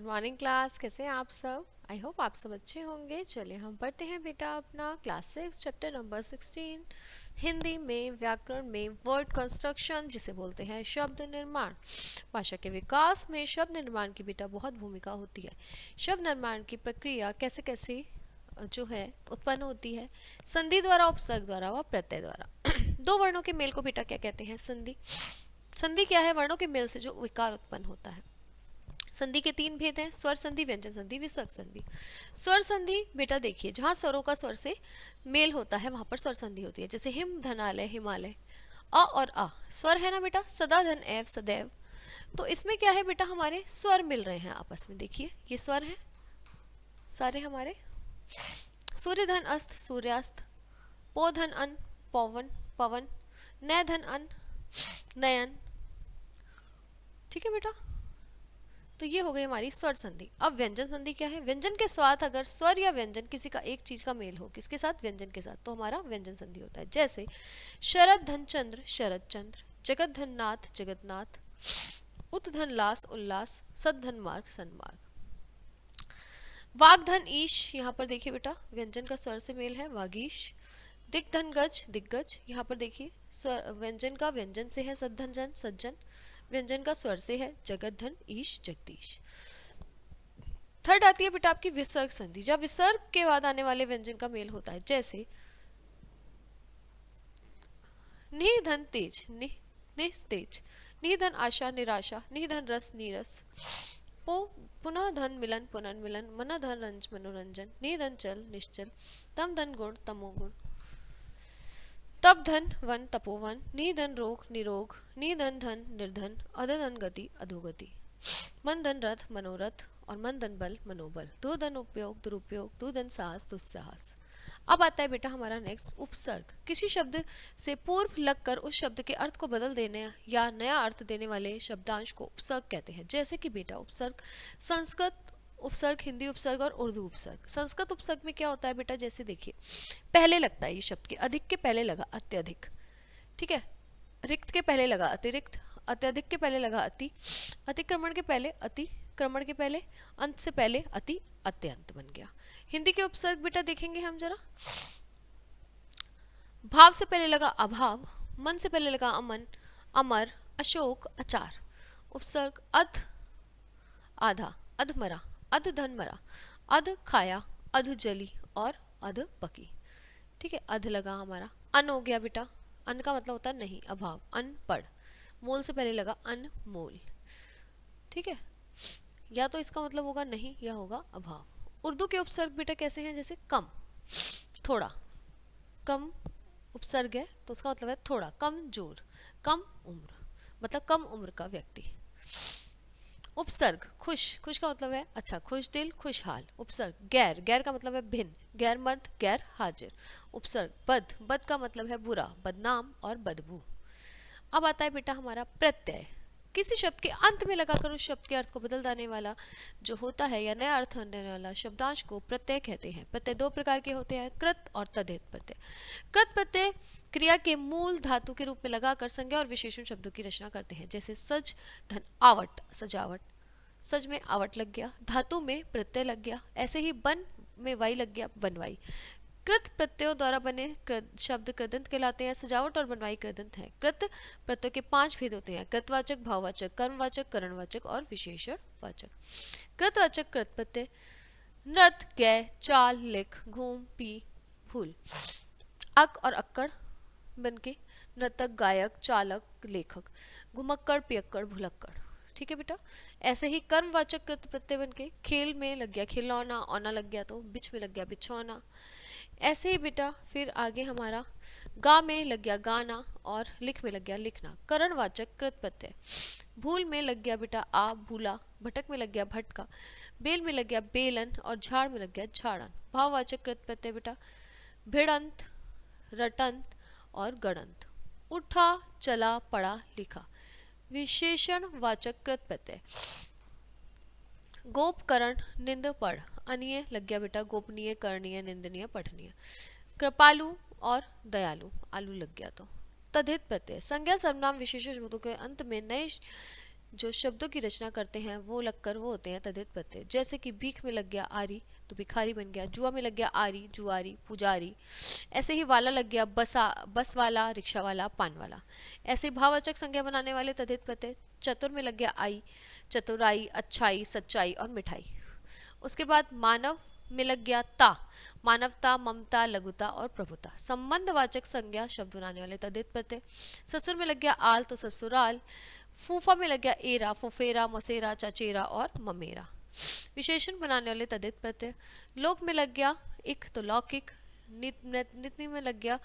Morning class. कैसे हैं आप सब? आई होप आप सब अच्छे होंगे। चलिए हम पढ़ते हैं बेटा अपना क्लास 6 चैप्टर नंबर 16 हिंदी में व्याकरण में वर्ड कंस्ट्रक्शन, जिसे बोलते हैं शब्द निर्माण। भाषा के विकास में शब्द निर्माण की बेटा बहुत भूमिका होती है। शब्द निर्माण की प्रक्रिया कैसे कैसे जो है उत्पन्न होती है, संधि द्वारा, उपसर्ग द्वारा व प्रत्यय द्वारा। दो वर्णों के मेल को बेटा क्या कहते हैं? संधि। संधि क्या है? वर्णों के मेल से जो विकार उत्पन्न होता है। संधि के तीन भेद हैं: स्वर संधि, व्यंजन संधि, विसर्ग संधि। स्वर संधि बेटा देखिए, जहां स्वरों का स्वर से मेल होता है वहां पर स्वर संधि होती है। जैसे हिम धनालय, हिमालय। अ और आ स्वर है ना बेटा, सदा धन एव, सदैव। तो इसमें क्या है बेटा, हमारे स्वर मिल रहे हैं आपस में। देखिए ये स्वर है सारे हमारे। सूर्य धन अस्त, सूर्यास्त। पो धन अन, पवन, पवन। नय धन अन, नयन। ठीक है बेटा, तो ये हो गई हमारी स्वर संधि। अब व्यंजन संधि क्या है? व्यंजन के साथ अगर स्वर या व्यंजन किसी का एक चीज का मेल हो, किसके साथ? व्यंजन के साथ, तो हमारा व्यंजन संधि होता है। जैसे शरद धन चंद्र, शरद चंद्र। जगत धन नाथ, जगतनाथ। उत धन लास, उल्लास। सद धन मार्ग, सन्मार्ग। वाग धन ईश, यहाँ पर देखिए बेटा व्यंजन का स्वर से मेल है, वागीश। दिग धन गज, दिग्गज। यहाँ पर देखिए स्वर व्यंजन का व्यंजन से है, सद्धन जन, सज्जन। व्यंजन का स्वर से है, जगत धन ईश, जगदीश। थर्ड आती है बेटा आपकी विसर्ग संधि, जब विसर्ग के बाद आने वाले व्यंजन का मेल होता है। जैसे निह धन तेज, निस्तेज। निह धन आशा, निराशा। निह धन रस, नीरस। पो पुनः धन मिलन, पुनर्मिलन। मन धन रंज, मनोरंजन। निह धन चल, निश्चल। तम धन गुण, तमोगुण। तप धन वन, तपोवन। निह धन रोग, निरोग। निह धन धन, निर्धन। अध धन गति, अधोगति। मन धन रथ, मनोरथ। और मन धन बल, मनोबल। दो धन उपयोग, दुरुपयोग। दो धन साहस, दुस्साहस। अब आता है बेटा हमारा नेक्स्ट उपसर्ग। किसी शब्द से पूर्व लगकर उस शब्द के अर्थ को बदल देने या नया अर्थ देने वाले शब्दांश को उपसर्ग कहते हैं। जैसे कि बेटा उपसर्ग संस्कृत उपसर्ग, हिंदी उपसर्ग और उर्दू उपसर्ग। संस्कृत उपसर्ग में क्या होता है बेटा, जैसे देखिए पहले लगता है ये शब्द के, अधिक के पहले लगा अत्यधिक। ठीक है, रिक्त के पहले लगा अतिरिक्त। अत्यधिक के पहले लगा अति। अतिक्रमण के पहले अति, क्रमण के पहले, अंत से पहले अति, अत्यंत बन गया। हिंदी के उपसर्ग बेटा देखेंगे हम जरा। भाव से पहले लगा अभाव। मन से पहले लगा अमन, अमर, अशोक, अचार। उपसर्ग अध, आधा, अधमरा, अध धन मरा। अध खाया, अध जली और अध पकी। ठीक है, अध लगा हमारा। अन हो गया बेटा, अन का मतलब होता है नहीं, अभाव, अनपढ़। मोल से पहले लगा अनमोल। ठीक है, या तो इसका मतलब होगा नहीं या होगा अभाव। उर्दू के उपसर्ग बेटा कैसे हैं? जैसे कम, थोड़ा। कम उपसर्ग है तो उसका मतलब है थोड़ा, कमजोर, कम उम्र, मतलब कम उम्र का व्यक्ति। उपसर्ग खुश, खुश का मतलब है अच्छा, खुश दिल, खुशहाल। उपसर्ग गैर, गैर का मतलब है भिन्न, गैर मर्द, गैर हाजिर। उपसर्ग बद, बद का मतलब है बुरा, बदनाम और बदबू। अब आता है बेटा हमारा प्रत्यय। किसी शब्द के अंत में लगाकर उस शब्द के अर्थ को बदल देने वाला जो होता है या नया अर्थ देने वाला शब्दांश को प्रत्यय कहते हैं। प्रत्यय दो प्रकार के होते हैं, कृत और तद्धित प्रत्यय। कृत प्रत्यय क्रिया के मूल धातु के रूप में लगाकर संज्ञा और विशेषण शब्दों की रचना करते हैं। जैसे सज धन आवट, सजावट। सज में आवट लग गया, धातु में प्रत्यय लग गया। ऐसे ही बन में वाई लग गया, बनवाई। कृत प्रत्ययों द्वारा बने शब्द कृदंत कहलाते हैं। सजावट और बनवाई कृदंत है। कृत प्रत्ययों के 5 भेद होते हैं: कृतवाचक, भाववाचक, कर्मवाचक, करणवाचक और विशेषणवाचक। कृतवाचक कृत प्रत्यय नृत, गय, चाल, लिख, घूम, पी, भूल। अक और अक्कड़ बनके नर्तक, गायक, चालक, लेखक। घुमक्कड़, पियक्कड़, भुलक्कड़। ठीक है बेटा, ऐसे ही कर्मवाचक कृत प्रत्यय बनके खेल में लग गया खिलौना, औना लग गया तो बिछ में लग गया बिछौना। ऐसे ही बेटा फिर आगे हमारा गा में लग गया गाना और लिख में लग गया लिखना। करणवाचक कृत प्रत्यय भूल में लग गया बेटा आ, भूला। भटक में लग गया भटका। बेल में लग गया बेलन और झाड़ में लग गया झाड़न। भाववाचक कृत प्रत्यय बेटा भिड़ंत, रटंत और गणंत। उठा, चला, पड़ा, लिखा। विशेषण वाचक कृत प्रत्यय गोप, करण, निंद, पढ़। अनीय लग गया बेटा गोपनीय, करणीय, निंदनीय, पठनीय। कृपालु और दयालु, आलू लग गया तो। तद्धित प्रत्यय संज्ञा सर्वनाम विशेषण शब्दों के अंत में नए जो शब्दों की रचना करते हैं वो लगकर वो होते हैं तद्धित प्रत्यय। जैसे कि भीख में लग गया आरी तो भिखारी बन गया, जुआ में लग गया आरी जुआरी पुजारी। ऐसे ही वाला लग गया बस वाला रिक्शा वाला पान वाला। ऐसे भाववाचक संज्ञा बनाने वाले तद्धित प्रत्यय। चतुर में लग गया आई, चतुराई, अच्छाई, सच्चाई और मिठाई। उसके बाद मानव में लग गया ता, मानवता, ममता, लघुता और प्रभुता। संबंधवाचक संज्ञा शब्द बनाने वाले तद्धित प्रत्यय। ससुर में लग गया आल तो ससुराल। फूफा में लग गया एरा, फुफेरा, मसेरा, चचेरा और ममेरा। विशेषण बनाने वाले तद्धित प्रत्यय। लोक में लग गया इक तो लौकिक, नीति में लग गया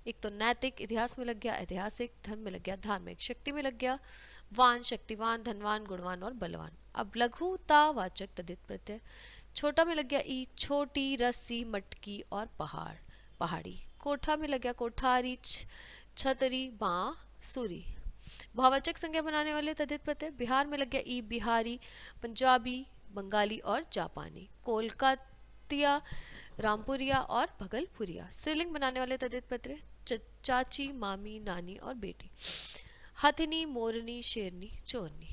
एक तो नैतिक, इतिहास में लग गया ऐतिहासिक, धर्म में लग गया धार्मिक, शक्ति में लग गया वान, शक्तिवान, धनवान, गुणवान और बलवान। अब लघुतावाचक तद्धित प्रत्यय। छोटा में लग गया ई, छोटी, रस्सी, मटकी और पहाड़, पहाड़ी। कोठा में लग गया कोठारी, छतरी, बांसुरी। भाववाचक संज्ञा बनाने वाले तद्धित प्रत्यय। बिहार में लग गया ई, बिहारी, पंजाबी, बंगाली और जापानी। कोलकातिया, रामपुरिया और भगलपुरिया। स्त्रीलिंग बनाने वाले तद्धित प्रत्यय। चाची, मामी, नानी और बेटी। हथिनी, मोरनी, शेरनी, चोरनी।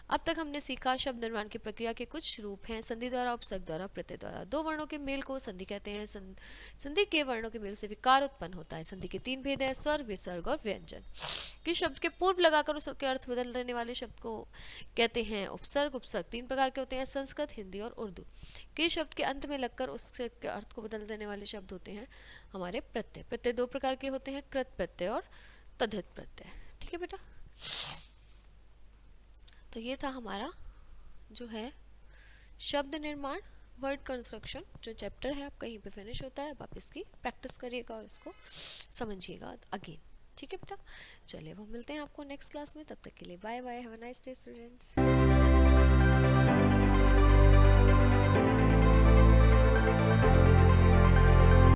अब तक हमने सीखा शब्द निर्माण की प्रक्रिया के कुछ रूप हैं संधि द्वारा, उपसर्ग द्वारा, प्रत्यय द्वारा। दो वर्णों के मेल को संधि कहते हैं। संधि के वर्णों के मेल से विकार उत्पन्न होता है। संधि के तीन भेद हैं, स्वर, विसर्ग और व्यंजन। किस शब्द के पूर्व लगाकर उसके अर्थ बदल देने वाले शब्द को कहते हैं उपसर्ग। उपसर्ग तीन प्रकार के होते हैं, संस्कृत, हिंदी और उर्दू। किस शब्द के अंत में लगकर उसके अर्थ को बदल देने वाले शब्द होते हैं हमारे प्रत्यय। प्रत्यय दो प्रकार के होते हैं, कृत प्रत्यय और तद्धित प्रत्यय। ठीक है बेटा, तो ये था हमारा जो है शब्द निर्माण, वर्ड कंस्ट्रक्शन, जो चैप्टर है आप कहीं पे फिनिश होता है। अब आप इसकी प्रैक्टिस करिएगा और इसको समझिएगा अगेन। ठीक है बेटा, चलिए अब हम मिलते हैं आपको नेक्स्ट क्लास में। तब तक के लिए bye bye, have a nice day students.